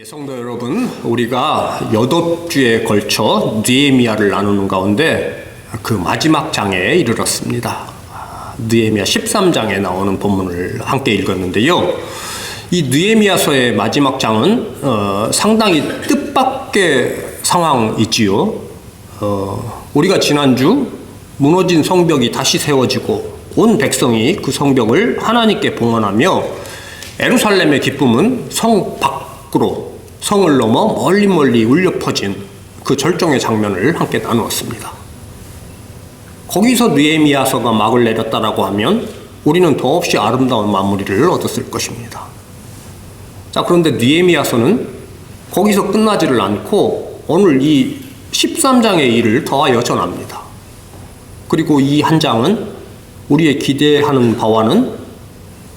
성도 여러분, 우리가 8주에 걸쳐 느헤미야를 나누는 가운데 그 마지막 장에 이르렀습니다. 느헤미야 13장에 나오는 본문을 함께 읽었는데요. 이 느헤미야서의 마지막 장은 상당히 뜻밖의 상황이지요. 우리가 지난주 무너진 성벽이 다시 세워지고 온 백성이 그 성벽을 하나님께 봉헌하며 예루살렘의 기쁨은 성 밖으로 성을 넘어 멀리 울려 퍼진 그 절정의 장면을 함께 나누었습니다. 거기서 느헤미야서가 막을 내렸다라고 하면 우리는 더없이 아름다운 마무리를 얻었을 것입니다. 자, 그런데 느헤미야서는 거기서 끝나지를 않고 오늘 이 13장의 일을 더하여 전합니다. 그리고 이 한 장은 우리의 기대하는 바와는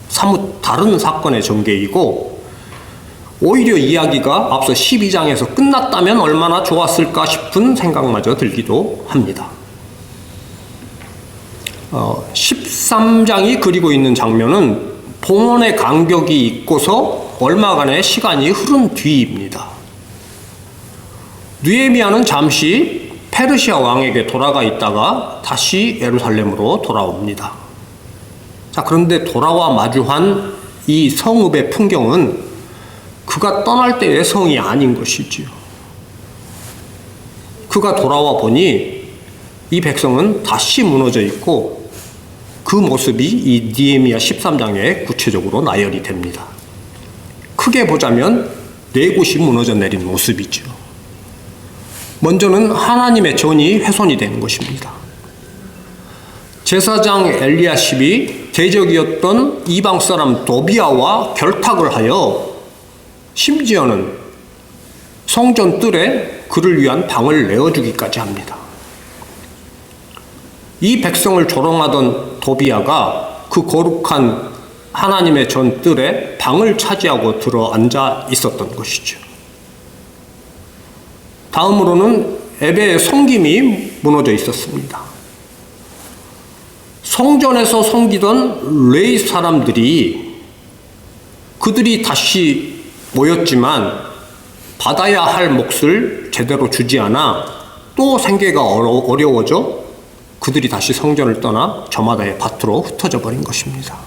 사뭇 다른 사건의 전개이고, 오히려 이야기가 앞서 12장에서 끝났다면 얼마나 좋았을까 싶은 생각마저 들기도 합니다. 13장이 그리고 있는 장면은 봉헌의 간격이 있고서 얼마간의 시간이 흐른 뒤입니다. 느헤미야는 잠시 페르시아 왕에게 돌아가 있다가 다시 예루살렘으로 돌아옵니다. 자, 그런데 돌아와 마주한 이 성읍의 풍경은 그가 떠날 때의 성이 아닌 것이지요. 그가 돌아와 보니 이 백성은 다시 무너져 있고 그 모습이 이 느헤미야 13장에 구체적으로 나열이 됩니다. 크게 보자면 4곳이 무너져 내린 모습이죠. 먼저는 하나님의 전이 훼손이 된 것입니다. 제사장 엘리야십이 대적이었던 이방 사람 도비아와 결탁을 하여 심지어는 성전 뜰에 그를 위한 방을 내어주기까지 합니다. 이 백성을 조롱하던 도비아가 그 거룩한 하나님의 전 뜰에 방을 차지하고 들어앉아 있었던 것이죠. 다음으로는 에베의 성김이 무너져 있었습니다. 성전에서 섬기던 레위 사람들이 그들이 다시 모였지만 받아야 할 몫을 제대로 주지 않아 또 생계가 어려워져 그들이 다시 성전을 떠나 저마다의 밭으로 흩어져 버린 것입니다.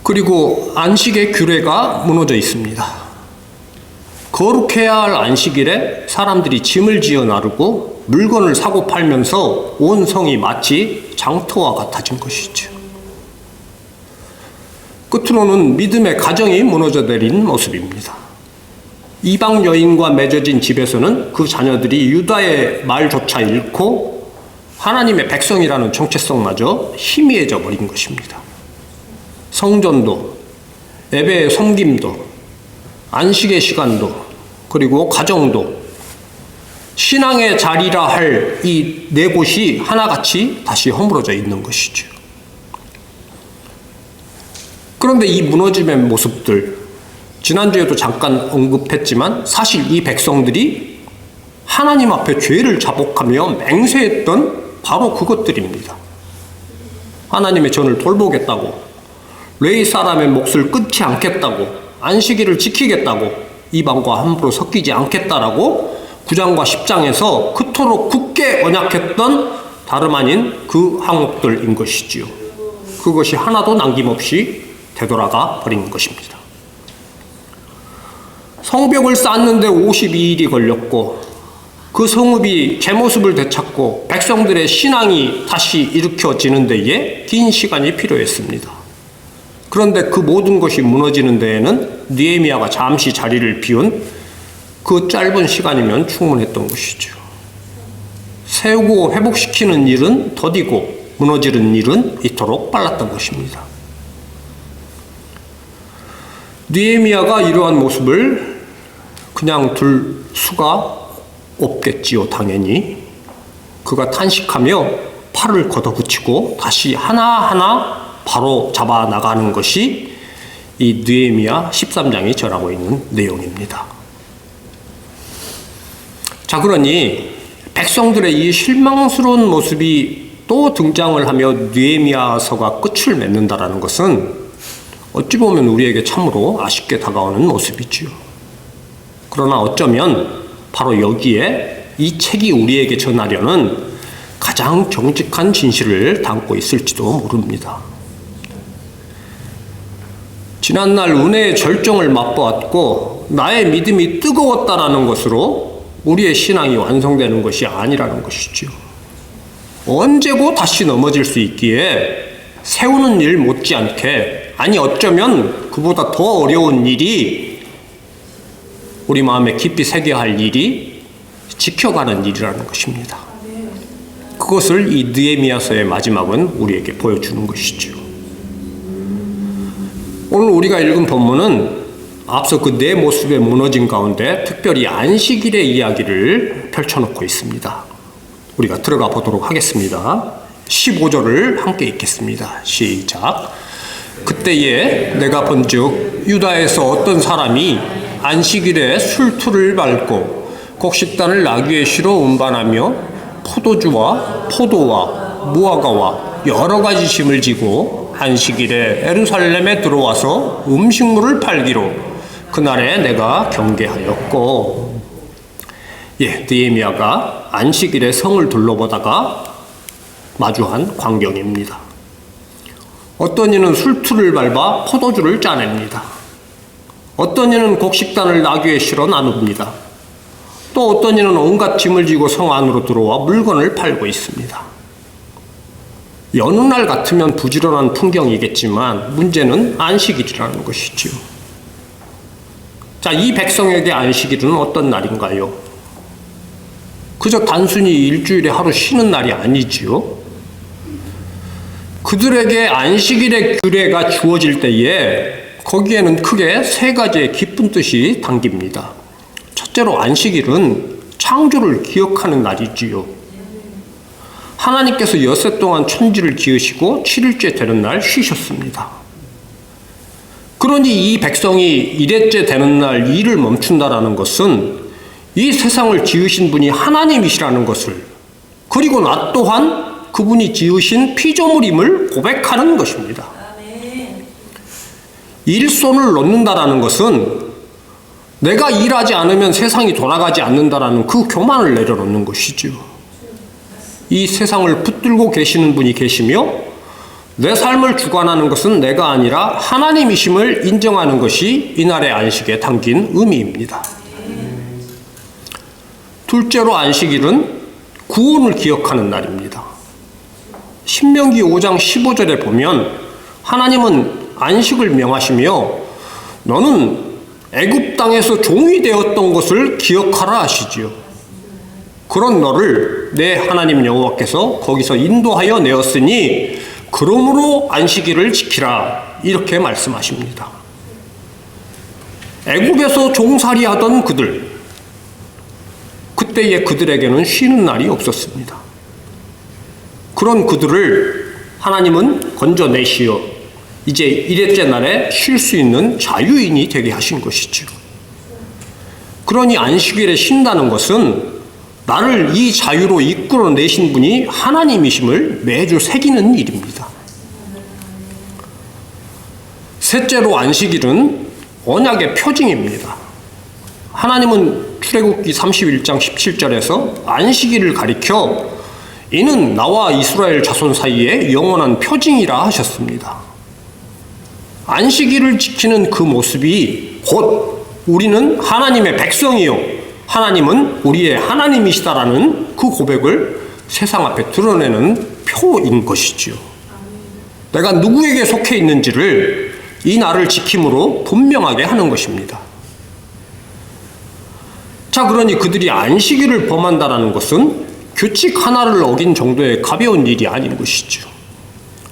그리고 안식의 규례가 무너져 있습니다. 거룩해야 할 안식일에 사람들이 짐을 지어 나르고 물건을 사고 팔면서 온 성이 마치 장터와 같아진 것이죠. 끝으로는 믿음의 가정이 무너져 내린 모습입니다. 이방 여인과 맺어진 집에서는 그 자녀들이 유다의 말조차 잃고 하나님의 백성이라는 정체성마저 희미해져 버린 것입니다. 성전도, 예배의 섬김도, 안식의 시간도, 그리고 가정도, 신앙의 자리라 할 이 4곳이 하나같이 다시 허물어져 있는 것이죠. 그런데 이 무너짐의 모습들, 지난주에도 잠깐 언급했지만 사실 이 백성들이 하나님 앞에 죄를 자복하며 맹세했던 바로 그것들입니다. 하나님의 전을 돌보겠다고, 레위 사람의 몫을 끊지 않겠다고, 안식일을 지키겠다고, 이방과 함부로 섞이지 않겠다라고 9장과 10장에서 그토록 굳게 언약했던 다름 아닌 그 항목들인 것이지요. 그것이 하나도 남김없이 되돌아가 버린 것입니다. 성벽을 쌓는데 52일이 걸렸고 그 성읍이 제 모습을 되찾고 백성들의 신앙이 다시 일으켜지는 데에 긴 시간이 필요했습니다. 그런데 그 모든 것이 무너지는 데에는 느헤미야가 잠시 자리를 비운 그 짧은 시간이면 충분했던 것이죠. 세우고 회복시키는 일은 더디고 무너지는 일은 이토록 빨랐던 것입니다. 느헤미야가 이러한 모습을 그냥 둘 수가 없겠지요. 당연히 그가 탄식하며 팔을 걷어붙이고 다시 하나하나 바로 잡아 나가는 것이 이 느헤미야 13장이 전하고 있는 내용입니다. 자, 그러니 백성들의 이 실망스러운 모습이 또 등장을 하며 느헤미야서가 끝을 맺는다라는 것은 어찌 보면 우리에게 참으로 아쉽게 다가오는 모습이지요. 그러나 어쩌면 바로 여기에 이 책이 우리에게 전하려는 가장 정직한 진실을 담고 있을지도 모릅니다. 지난날 은혜의 절정을 맛보았고 나의 믿음이 뜨거웠다라는 것으로 우리의 신앙이 완성되는 것이 아니라는 것이죠. 언제고 다시 넘어질 수 있기에 세우는 일 못지않게, 아니 어쩌면 그보다 더 어려운 일이, 우리 마음에 깊이 새겨야 할 일이 지켜가는 일이라는 것입니다. 그것을 이 느헤미야서의 마지막은 우리에게 보여주는 것이죠. 오늘 우리가 읽은 본문은 앞서 그 네 모습의 무너짐 가운데 특별히 안식일의 이야기를 펼쳐놓고 있습니다. 우리가 들어가 보도록 하겠습니다. 15절을 함께 읽겠습니다. 시작. 그때에 내가 본즉 유다에서 어떤 사람이 안식일에 술투를 밟고 곡식단을 나귀에 실어 운반하며 포도주와 포도와 무화과와 여러 가지 짐을 지고 안식일에 예루살렘에 들어와서 음식물을 팔기로 그날에 내가 경계하였고. 느헤미야가 안식일에 성을 둘러보다가 마주한 광경입니다. 어떤 이는 술투를 밟아 포도주를 짜냅니다. 어떤 이는 곡식단을 나귀에 실어 나눕니다. 또 어떤 이는 온갖 짐을 지고 성 안으로 들어와 물건을 팔고 있습니다. 여느 날 같으면 부지런한 풍경이겠지만 문제는 안식일이라는 것이죠. 자, 이 백성에게 안식일은 어떤 날인가요? 그저 단순히 일주일에 하루 쉬는 날이 아니지요. 그들에게 안식일의 규례가 주어질 때에 거기에는 크게 세 가지의 깊은 뜻이 담깁니다. 첫째로 안식일은 창조를 기억하는 날이지요. 하나님께서 엿새 동안 천지를 지으시고 7일째 되는 날 쉬셨습니다. 그러니 이 백성이 1회째 되는 날 일을 멈춘다라는 것은 이 세상을 지으신 분이 하나님이시라는 것을, 그리고 나 또한 그분이 지으신 피조물임을 고백하는 것입니다. 일손을 놓는다라는 것은 내가 일하지 않으면 세상이 돌아가지 않는다라는 그 교만을 내려놓는 것이죠. 이 세상을 붙들고 계시는 분이 계시며 내 삶을 주관하는 것은 내가 아니라 하나님이심을 인정하는 것이 이날의 안식에 담긴 의미입니다. 둘째로 안식일은 구원을 기억하는 날입니다. 신명기 5장 15절에 보면 하나님은 안식을 명하시며 너는 애굽 땅에서 종이 되었던 것을 기억하라 하시지요. 그런 너를 내 하나님 여호와께서 거기서 인도하여 내었으니 그러므로 안식일을 지키라, 이렇게 말씀하십니다. 애굽에서 종살이하던 그들, 그때의 그들에게는 쉬는 날이 없었습니다. 그런 그들을 하나님은 건져내시어 이제 1회째 날에 쉴 수 있는 자유인이 되게 하신 것이죠. 그러니 안식일에 쉰다는 것은 나를 이 자유로 이끌어내신 분이 하나님이심을 매주 새기는 일입니다. 셋째로 안식일은 언약의 표징입니다. 하나님은 출애굽기 31장 17절에서 안식일을 가리켜 이는 나와 이스라엘 자손 사이에 영원한 표징이라 하셨습니다. 안식일을 지키는 그 모습이 곧 우리는 하나님의 백성이요 하나님은 우리의 하나님이시다라는 그 고백을 세상 앞에 드러내는 표인 것이지요. 내가 누구에게 속해 있는지를 이 날을 지킴으로 분명하게 하는 것입니다. 자, 그러니 그들이 안식일을 범한다는 것은 규칙 하나를 어긴 정도의 가벼운 일이 아닌 것이죠.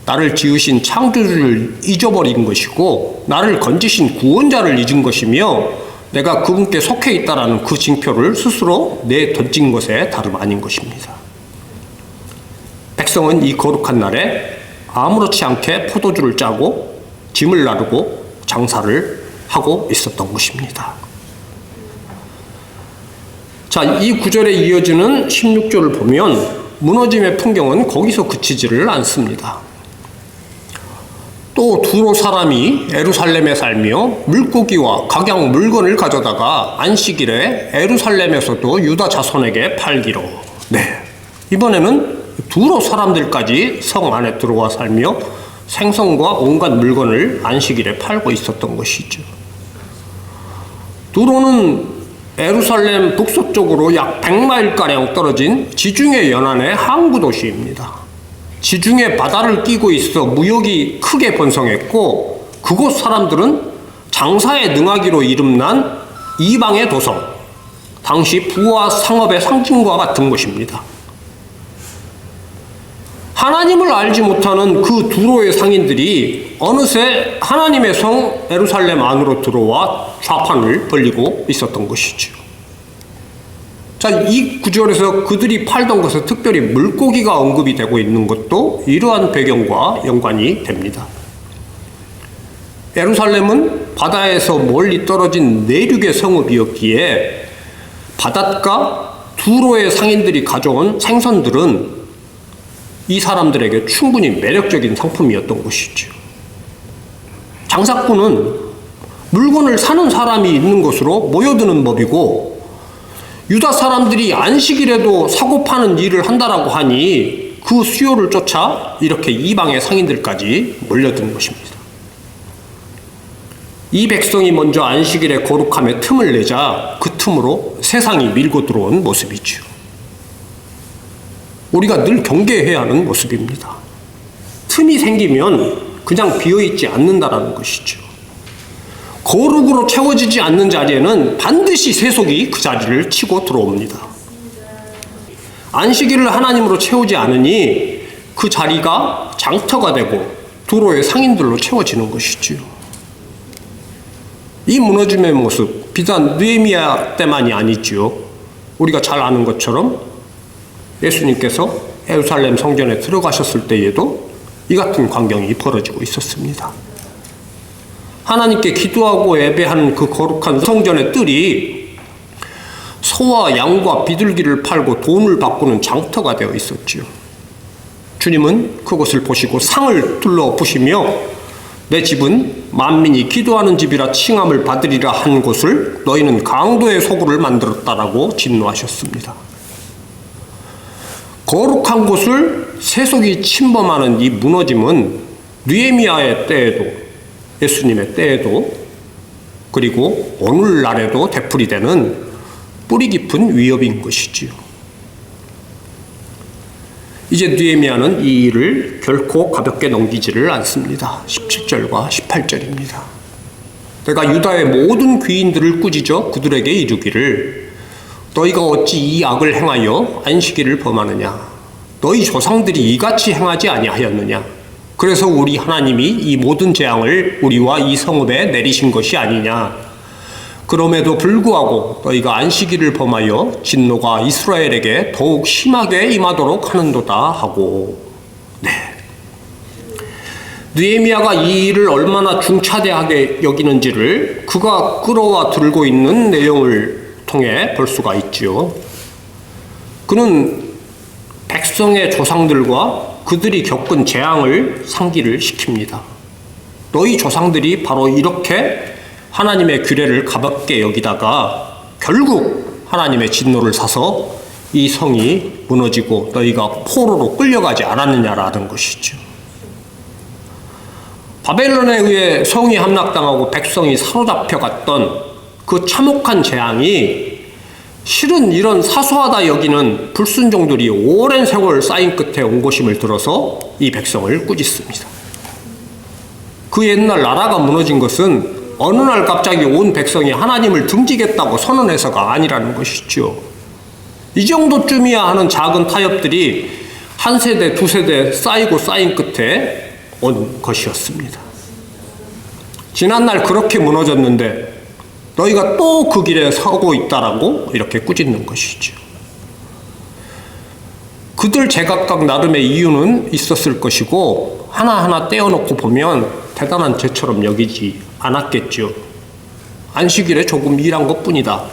나를 지으신 창조주를 잊어버린 것이고 나를 건지신 구원자를 잊은 것이며 내가 그분께 속해 있다라는 그 징표를 스스로 내던진 것에 다름 아닌 것입니다. 백성은 이 거룩한 날에 아무렇지 않게 포도주를 짜고 짐을 나르고 장사를 하고 있었던 것입니다. 자, 이 구절에 이어지는 16절을 보면 무너짐의 풍경은 거기서 그치지를 않습니다. 또 두로 사람이 예루살렘에 살며 물고기와 각양 물건을 가져다가 안식일에 예루살렘에서도 유다 자손에게 팔기로. 네, 이번에는 두로 사람들까지 성 안에 들어와 살며 생선과 온갖 물건을 안식일에 팔고 있었던 것이죠. 두로는 예루살렘 북서쪽으로 약 100마일가량 떨어진 지중해 연안의 항구 도시입니다. 지중해 바다를 끼고 있어 무역이 크게 번성했고, 그곳 사람들은 장사에 능하기로 이름난 이방의 도성, 당시 부와 상업의 상징과 같은 것입니다. 하나님을 알지 못하는 그 두로의 상인들이 어느새 하나님의 성 예루살렘 안으로 들어와 좌판을 벌리고 있었던 것이죠. 자, 이 구절에서 그들이 팔던 것에 특별히 물고기가 언급이 되고 있는 것도 이러한 배경과 연관이 됩니다. 예루살렘은 바다에서 멀리 떨어진 내륙의 성읍이었기에 바닷가 두로의 상인들이 가져온 생선들은 이 사람들에게 충분히 매력적인 상품이었던 것이죠. 장사꾼은 물건을 사는 사람이 있는 곳으로 모여드는 법이고, 유다 사람들이 안식일에도 사고 파는 일을 한다라고 하니 그 수요를 쫓아 이렇게 이방의 상인들까지 몰려든 것입니다. 이 백성이 먼저 안식일에 거룩함에 틈을 내자 그 틈으로 세상이 밀고 들어온 모습이죠. 우리가 늘 경계해야 하는 모습입니다. 틈이 생기면 그냥 비어있지 않는다라는 것이죠. 거룩으로 채워지지 않는 자리에는 반드시 세속이 그 자리를 치고 들어옵니다. 안식일을 하나님으로 채우지 않으니 그 자리가 장터가 되고 두로의 상인들로 채워지는 것이죠. 이 무너짐의 모습, 비단 느헤미야 때만이 아니죠. 우리가 잘 아는 것처럼 예수님께서 예루살렘 성전에 들어가셨을 때에도 이 같은 광경이 벌어지고 있었습니다. 하나님께 기도하고 예배하는 그 거룩한 성전의 뜰이 소와 양과 비둘기를 팔고 돈을 바꾸는 장터가 되어 있었지요. 주님은 그것을 보시고 상을 둘러 부시며 내 집은 만민이 기도하는 집이라 칭함을 받으리라 한 곳을 너희는 강도의 소굴을 만들었다라고 진노하셨습니다. 거룩한 곳을 세속이 침범하는 이 무너짐은 느헤미야의 때에도, 예수님의 때에도, 그리고 오늘날에도 되풀이되는 뿌리 깊은 위협인 것이지요. 이제 느헤미야는 이 일을 결코 가볍게 넘기지를 않습니다. 17절과 18절입니다. 내가 유다의 모든 귀인들을 꾸짖어 그들에게 이르기를 너희가 어찌 이 악을 행하여 안식일을 범하느냐? 너희 조상들이 이같이 행하지 아니하였느냐? 그래서 우리 하나님이 이 모든 재앙을 우리와 이 성읍에 내리신 것이 아니냐? 그럼에도 불구하고 너희가 안식일을 범하여 진노가 이스라엘에게 더욱 심하게 임하도록 하는도다 하고. 네. 느헤미야가 이 일을 얼마나 중차대하게 여기는지를 그가 끌어와 들고 있는 내용을 통해 볼 수가 있지요. 그는 백성의 조상들과 그들이 겪은 재앙을 상기를 시킵니다. 너희 조상들이 바로 이렇게 하나님의 규례를 가볍게 여기다가 결국 하나님의 진노를 사서 이 성이 무너지고 너희가 포로로 끌려가지 않았느냐라는 것이죠. 바벨론에 의해 성이 함락당하고 백성이 사로잡혀갔던 그 참혹한 재앙이 실은 이런 사소하다 여기는 불순종들이 오랜 세월 쌓인 끝에 온 것임을 들어서 이 백성을 꾸짖습니다. 그 옛날 나라가 무너진 것은 어느 날 갑자기 온 백성이 하나님을 등지겠다고 선언해서가 아니라는 것이죠. 이 정도쯤이야 하는 작은 타협들이 한 세대, 두 세대 쌓이고 쌓인 끝에 온 것이었습니다. 지난날 그렇게 무너졌는데 너희가 또 그 길에 서고 있다라고 이렇게 꾸짖는 것이죠. 그들 제각각 나름의 이유는 있었을 것이고 하나하나 떼어놓고 보면 대단한 죄처럼 여기지 않았겠죠. 안식일에 조금 일한 것뿐이다.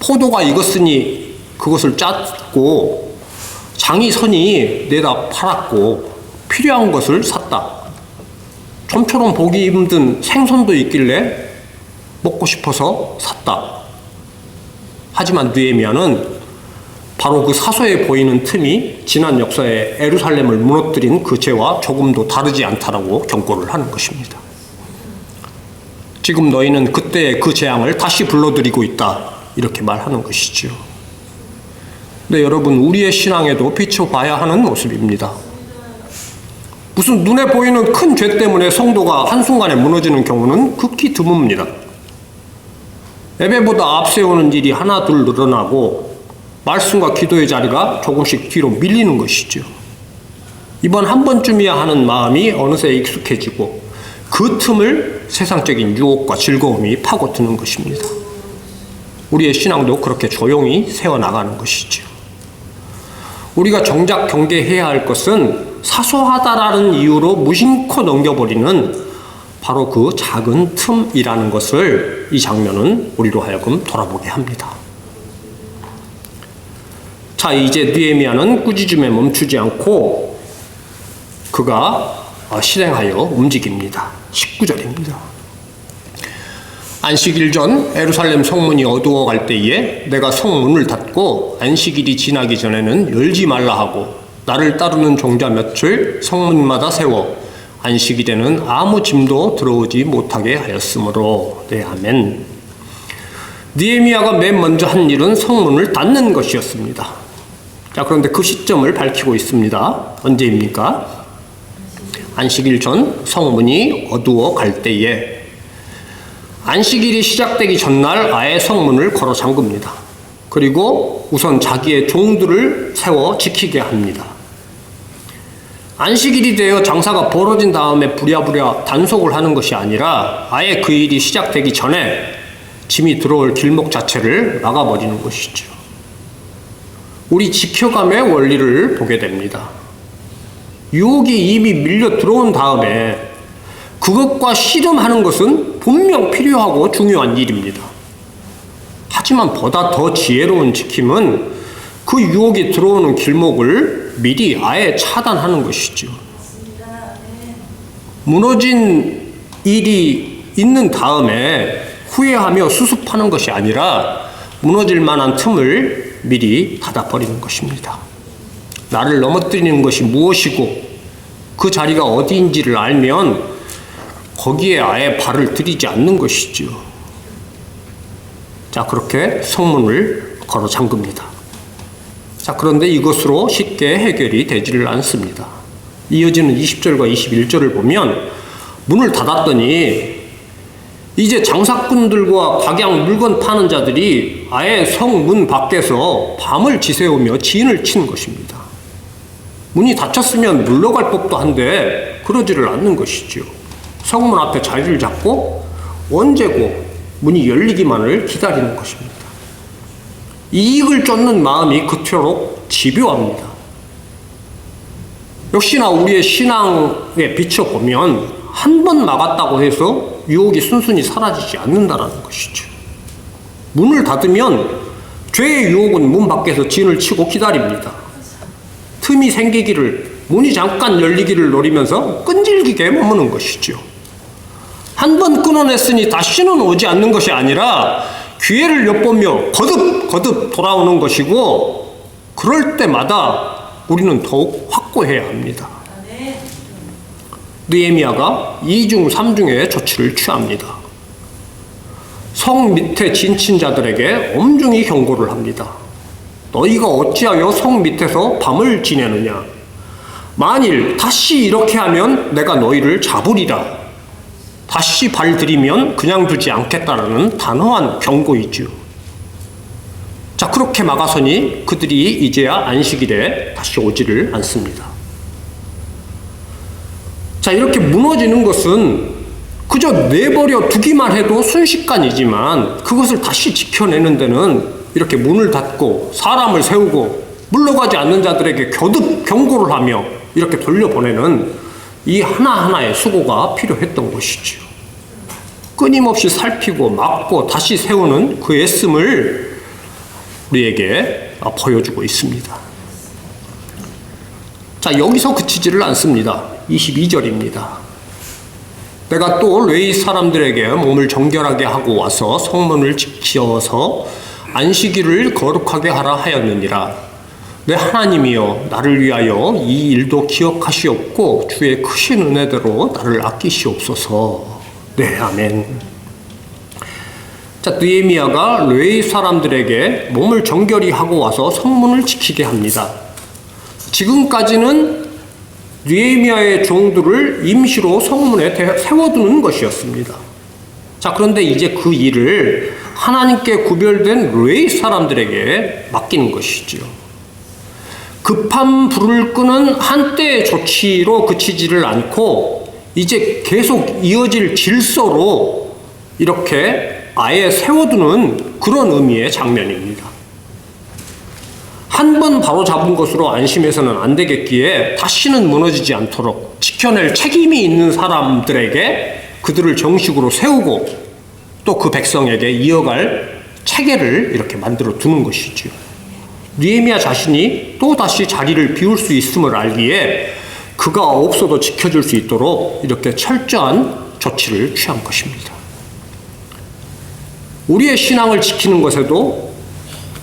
포도가 익었으니 그것을 짰고 장이 서니 내다 팔았고 필요한 것을 샀다. 좀처럼 보기 힘든 생선도 있길래 먹고 싶어서 샀다. 하지만 느헤미야는 바로 그 사소해 보이는 틈이 지난 역사에 예루살렘을 무너뜨린 그 죄와 조금도 다르지 않다라고 경고를 하는 것입니다. 지금 너희는 그때의 그 재앙을 다시 불러들이고 있다. 이렇게 말하는 것이죠. 네, 여러분, 우리의 신앙에도 비춰봐야 하는 모습입니다. 무슨 눈에 보이는 큰 죄 때문에 성도가 한순간에 무너지는 경우는 극히 드뭅니다. 예배보다 앞세우는 일이 하나 둘 늘어나고 말씀과 기도의 자리가 조금씩 뒤로 밀리는 것이죠. 이번 한 번쯤이야 하는 마음이 어느새 익숙해지고 그 틈을 세상적인 유혹과 즐거움이 파고드는 것입니다. 우리의 신앙도 그렇게 조용히 새어나가는 것이죠. 우리가 정작 경계해야 할 것은 사소하다라는 이유로 무심코 넘겨버리는 바로 그 작은 틈이라는 것을 이 장면은 우리로 하여금 돌아보게 합니다. 자, 이제 느헤미야는 꾸짖음에 멈추지 않고 그가 실행하여 움직입니다. 19절입니다. 안식일 전 예루살렘 성문이 어두워갈 때에 내가 성문을 닫고 안식일이 지나기 전에는 열지 말라 하고 나를 따르는 종자 몇을 성문마다 세워 안식일에는 아무 짐도 들어오지 못하게 하였으므로. 네, 아멘. 느헤미야가 맨 먼저 한 일은 성문을 닫는 것이었습니다. 자, 그런데 그 시점을 밝히고 있습니다. 언제입니까? 안식일 전 성문이 어두워 갈 때에. 안식일이 시작되기 전날 아예 성문을 걸어 잠급니다. 그리고 우선 자기의 종들을 세워 지키게 합니다. 안식일이 되어 장사가 벌어진 다음에 부랴부랴 단속을 하는 것이 아니라 아예 그 일이 시작되기 전에 짐이 들어올 길목 자체를 막아버리는 것이죠. 우리 지켜감의 원리를 보게 됩니다. 유혹이 이미 밀려 들어온 다음에 그것과 씨름하는 것은 분명 필요하고 중요한 일입니다. 하지만 보다 더 지혜로운 지킴은 그 유혹이 들어오는 길목을 미리 아예 차단하는 것이죠. 무너진 일이 있는 다음에 후회하며 수습하는 것이 아니라 무너질 만한 틈을 미리 닫아버리는 것입니다. 나를 넘어뜨리는 것이 무엇이고 그 자리가 어디인지를 알면 거기에 아예 발을 들이지 않는 것이죠. 자, 그렇게 성문을 걸어 잠깁니다. 자, 그런데 이것으로 쉽게 해결이 되지를 않습니다. 이어지는 20절과 21절을 보면 문을 닫았더니 이제 장사꾼들과 각양 물건 파는 자들이 아예 성문 밖에서 밤을 지새우며 진을 친 것입니다. 문이 닫혔으면 물러갈 법도 한데 그러지를 않는 것이죠. 성문 앞에 자리를 잡고 언제고 문이 열리기만을 기다리는 것입니다. 이익을 쫓는 마음이 그토록 집요합니다. 역시나 우리의 신앙에 비춰보면 한 번 막았다고 해서 유혹이 순순히 사라지지 않는다는 것이죠. 문을 닫으면 죄의 유혹은 문 밖에서 진을 치고 기다립니다. 틈이 생기기를, 문이 잠깐 열리기를 노리면서 끈질기게 머무는 것이죠. 한 번 끊어냈으니 다시는 오지 않는 것이 아니라 기회를 엿보며 거듭 돌아오는 것이고, 그럴 때마다 우리는 더욱 확고해야 합니다. 느헤미야가 2중 3중의 조치를 취합니다. 성 밑에 진친 자들에게 엄중히 경고를 합니다. 너희가 어찌하여 성 밑에서 밤을 지내느냐? 만일 다시 이렇게 하면 내가 너희를 잡으리라. 다시 발 들이면 그냥 두지 않겠다라는 단호한 경고이죠. 자, 그렇게 막아서니 그들이 이제야 안식일에 다시 오지를 않습니다. 자, 이렇게 무너지는 것은 그저 내버려 두기만 해도 순식간이지만 그것을 다시 지켜내는 데는 이렇게 문을 닫고 사람을 세우고 물러가지 않는 자들에게 거듭 경고를 하며 이렇게 돌려보내는 이 하나하나의 수고가 필요했던 것이죠. 끊임없이 살피고 막고 다시 세우는 그 애씀을 우리에게 보여주고 있습니다. 자, 여기서 그치지를 않습니다. 22절입니다. 내가 또 레위 사람들에게 몸을 정결하게 하고 와서 성문을 지켜서 안식일을 거룩하게 하라 하였느니라. 내 하나님이여 나를 위하여 이 일도 기억하시옵고 주의 크신 은혜대로 나를 아끼시옵소서. 네, 아멘. 자, 느헤미야가 레위 사람들에게 몸을 정결히 하고 와서 성문을 지키게 합니다. 지금까지는 느헤미야의 종들을 임시로 성문에 세워두는 것이었습니다. 자, 그런데 이제 그 일을 하나님께 구별된 레위 사람들에게 맡기는 것이지요. 급한 불을 끄는 한때의 조치로 그치지를 않고 이제 계속 이어질 질서로 이렇게 아예 세워두는 그런 의미의 장면입니다. 한 번 바로 잡은 것으로 안심해서는 안 되겠기에 다시는 무너지지 않도록 지켜낼 책임이 있는 사람들에게 그들을 정식으로 세우고 또 그 백성에게 이어갈 체계를 이렇게 만들어 두는 것이지요. 느헤미야 자신이 또 다시 자리를 비울 수 있음을 알기에 그가 없어도 지켜줄 수 있도록 이렇게 철저한 조치를 취한 것입니다. 우리의 신앙을 지키는 것에도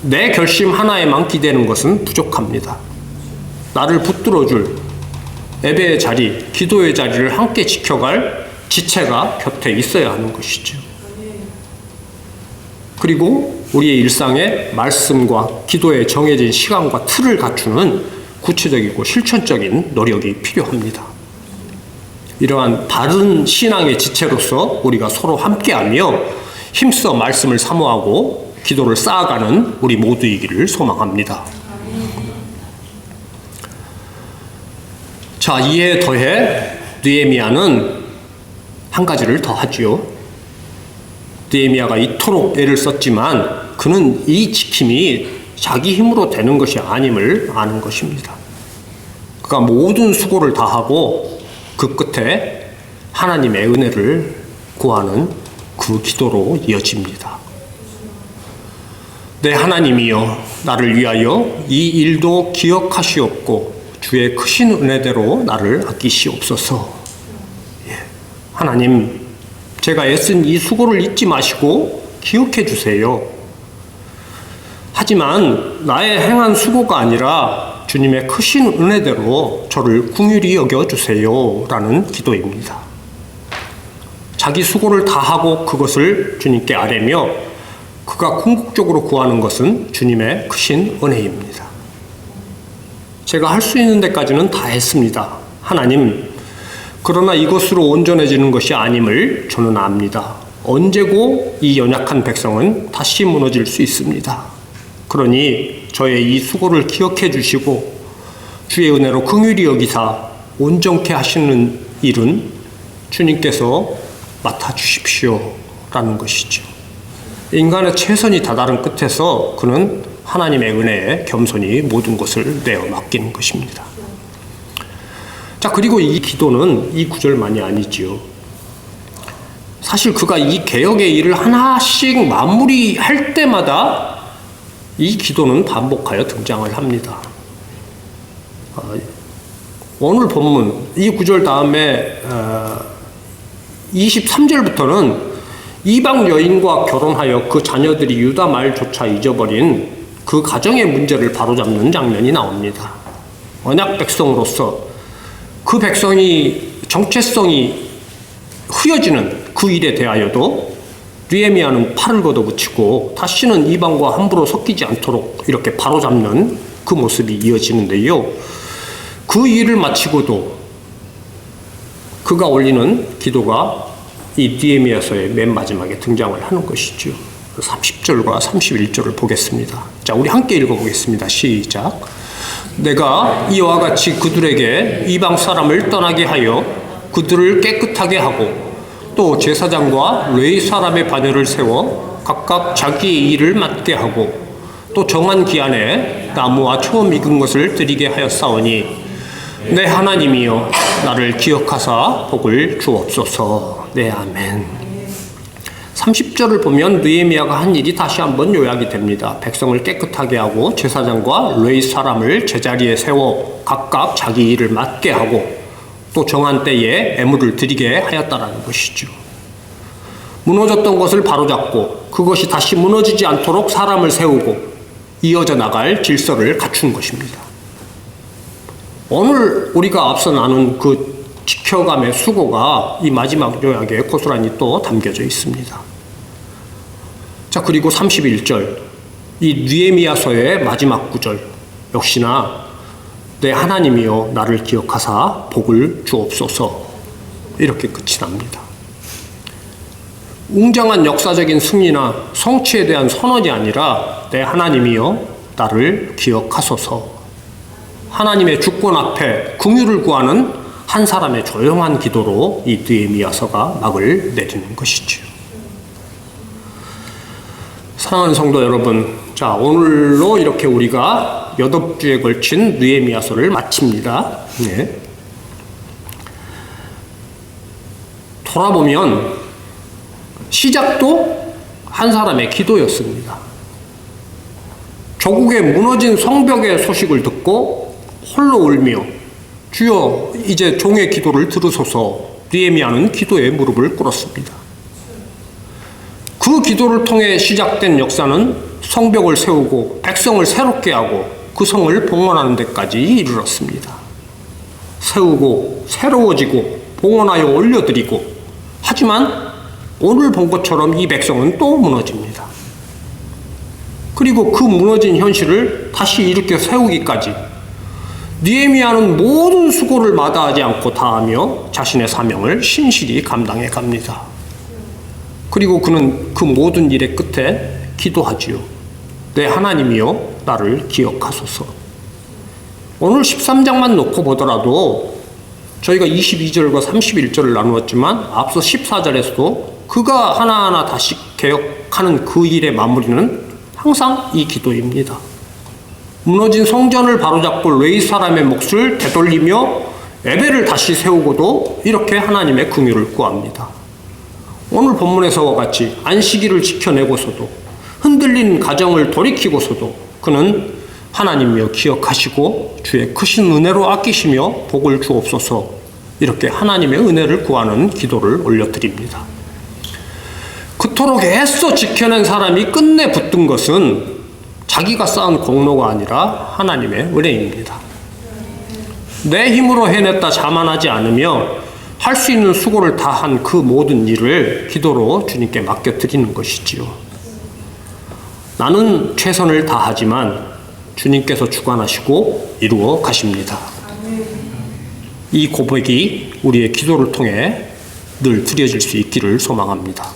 내 결심 하나에만 기대는 것은 부족합니다. 나를 붙들어줄 예배의 자리, 기도의 자리를 함께 지켜갈 지체가 곁에 있어야 하는 것이죠. 그리고 우리의 일상에 말씀과 기도에 정해진 시간과 틀을 갖추는 구체적이고 실천적인 노력이 필요합니다. 이러한 바른 신앙의 지체로서 우리가 서로 함께하며 힘써 말씀을 사모하고 기도를 쌓아가는 우리 모두이기를 소망합니다. 자, 이에 더해 느헤미야는 한 가지를 더 하지요. 느헤미야가 이토록 애를 썼지만 그는 이 지킴이 자기 힘으로 되는 것이 아님을 아는 것입니다. 그가 모든 수고를 다하고 그 끝에 하나님의 은혜를 구하는 그 기도로 이어집니다. 내 하나님이여 나를 위하여 이 일도 기억하시옵고 주의 크신 은혜대로 나를 아끼시옵소서. 예. 하나님, 제가 애쓴 이 수고를 잊지 마시고 기억해 주세요. 하지만 나의 행한 수고가 아니라 주님의 크신 은혜대로 저를 긍휼히 여겨주세요 라는 기도입니다. 자기 수고를 다하고 그것을 주님께 아뢰며 그가 궁극적으로 구하는 것은 주님의 크신 은혜입니다. 제가 할 수 있는 데까지는 다 했습니다. 하나님, 그러나 이것으로 온전해지는 것이 아님을 저는 압니다. 언제고 이 연약한 백성은 다시 무너질 수 있습니다. 그러니 저의 이 수고를 기억해 주시고 주의 은혜로 긍휼히 여기사 온전케 하시는 일은 주님께서 맡아주십시오 라는 것이죠. 인간의 최선이 다다른 끝에서 그는 하나님의 은혜에 겸손히 모든 것을 내어 맡기는 것입니다. 자, 그리고 이 기도는 이 구절만이 아니지요. 사실 그가 이 개혁의 일을 하나씩 마무리할 때마다 이 기도는 반복하여 등장을 합니다. 오늘 본문 이 구절 다음에 23절부터는 이방 여인과 결혼하여 그 자녀들이 유다 말조차 잊어버린 그 가정의 문제를 바로잡는 장면이 나옵니다. 언약 백성으로서 그 백성이 정체성이 흐려지는 그 일에 대하여도 느헤미야는 팔을 걷어붙이고 다시는 이방과 함부로 섞이지 않도록 이렇게 바로잡는 그 모습이 이어지는데요. 그 일을 마치고도 그가 올리는 기도가 이 느헤미야서의 맨 마지막에 등장을 하는 것이죠. 30절과 31절을 보겠습니다. 자, 우리 함께 읽어보겠습니다. 시작. 내가 이와 같이 그들에게 이방 사람을 떠나게 하여 그들을 깨끗하게 하고 또 제사장과 레위 사람의 반열을 세워 각각 자기의 일을 맡게 하고 또 정한 기한에 나무와 처음 익은 것을 드리게 하였사오니 내 하나님이여 나를 기억하사 복을 주옵소서. 네, 아멘. 30절을 보면 느헤미야가 한 일이 다시 한번 요약이 됩니다. 백성을 깨끗하게 하고 제사장과 레위 사람을 제자리에 세워 각각 자기 일을 맡게 하고 또 정한 때에 애물을 드리게 하였다라는 것이죠. 무너졌던 것을 바로잡고 그것이 다시 무너지지 않도록 사람을 세우고 이어져 나갈 질서를 갖춘 것입니다. 오늘 우리가 앞서 나눈 그 지켜감의 수고가 이 마지막 요약에 고스란히 또 담겨져 있습니다. 자, 그리고 31절, 이 느헤미야서의 마지막 구절 역시나 내 하나님이여 나를 기억하사 복을 주옵소서, 이렇게 끝이 납니다. 웅장한 역사적인 승리나 성취에 대한 선언이 아니라 내 하나님이여 나를 기억하소서, 하나님의 주권 앞에 긍휼을 구하는 한 사람의 조용한 기도로 이 느헤미야서가 막을 내리는 것이지요. 사랑하는 성도 여러분, 자, 오늘로 이렇게 우리가 8주에 걸친 느헤미야서를 마칩니다. 네. 돌아보면 시작도 한 사람의 기도였습니다. 조국의 무너진 성벽의 소식을 듣고 홀로 울며 주여 이제 종의 기도를 들으소서, 느헤미야는 기도에 무릎을 꿇었습니다. 그 기도를 통해 시작된 역사는 성벽을 세우고 백성을 새롭게 하고 그 성을 봉헌하는 데까지 이르렀습니다. 세우고 새로워지고 봉헌하여 올려드리고, 하지만 오늘 본 것처럼 이 백성은 또 무너집니다. 그리고 그 무너진 현실을 다시 일으켜 세우기까지 느헤미야는 모든 수고를 마다하지 않고 다하며 자신의 사명을 신실히 감당해 갑니다. 그리고 그는 그 모든 일의 끝에 기도하지요. 내 하나님이여 나를 기억하소서. 오늘 13장만 놓고 보더라도 저희가 22절과 31절을 나누었지만 앞서 14절에서도 그가 하나하나 다시 개혁하는 그 일의 마무리는 항상 이 기도입니다. 무너진 성전을 바로잡고 레위 사람의 몫을 되돌리며 예배를 다시 세우고도 이렇게 하나님의 긍휼을 구합니다. 오늘 본문에서와 같이 안식일을 지켜내고서도 흔들린 가정을 돌이키고서도 그는 하나님이여 기억하시고 주의 크신 은혜로 아끼시며 복을 주옵소서, 이렇게 하나님의 은혜를 구하는 기도를 올려드립니다. 그토록 애써 지켜낸 사람이 끝내 붙든 것은 자기가 쌓은 공로가 아니라 하나님의 은혜입니다. 내 힘으로 해냈다 자만하지 않으며 할 수 있는 수고를 다한 그 모든 일을 기도로 주님께 맡겨드리는 것이지요. 나는 최선을 다하지만 주님께서 주관하시고 이루어 가십니다. 이 고백이 우리의 기도를 통해 늘 드려질 수 있기를 소망합니다.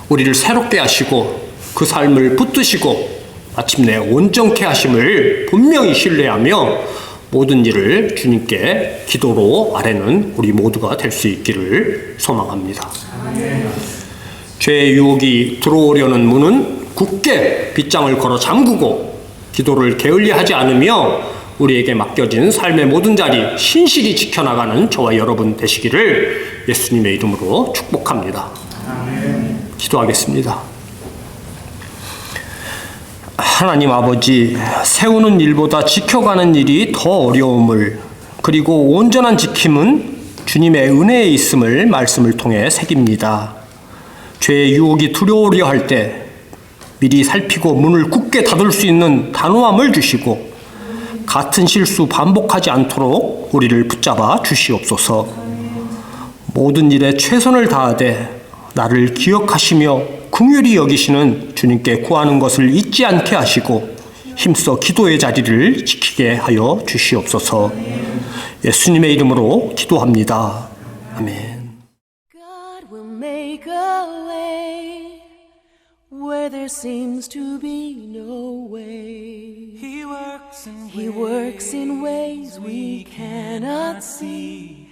우리를 새롭게 하시고 그 삶을 붙드시고 마침내 온전케 하심을 분명히 신뢰하며 모든 일을 주님께 기도로 아뢰는 우리 모두가 될 수 있기를 소망합니다. 죄의 유혹이 들어오려는 문은 굳게 빗장을 걸어 잠그고 기도를 게을리하지 않으며 우리에게 맡겨진 삶의 모든 자리 신실히 지켜나가는 저와 여러분 되시기를 예수님의 이름으로 축복합니다. 기도하겠습니다. 하나님 아버지, 세우는 일보다 지켜가는 일이 더 어려움을, 그리고 온전한 지킴은 주님의 은혜에 있음을 말씀을 통해 새깁니다. 죄의 유혹이 두려우려 할 때 미리 살피고 문을 굳게 닫을 수 있는 단호함을 주시고 같은 실수 반복하지 않도록 우리를 붙잡아 주시옵소서. 모든 일에 최선을 다하되 나를 기억하시며 긍휼히 여기시는 주님께 구하는 것을 잊지 않게 하시고 힘써 기도의 자리를 지키게 하여 주시옵소서. 예수님의 이름으로 기도합니다. 아멘. God will make a way where there seems to be no way. He works in ways we cannot see.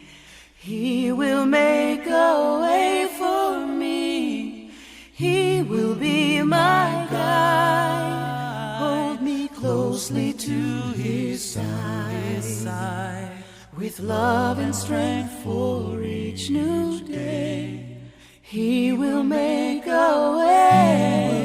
He will make a way for me. He will be my guide. Hold me closely to His side. With love and strength for each new day. He will make a way.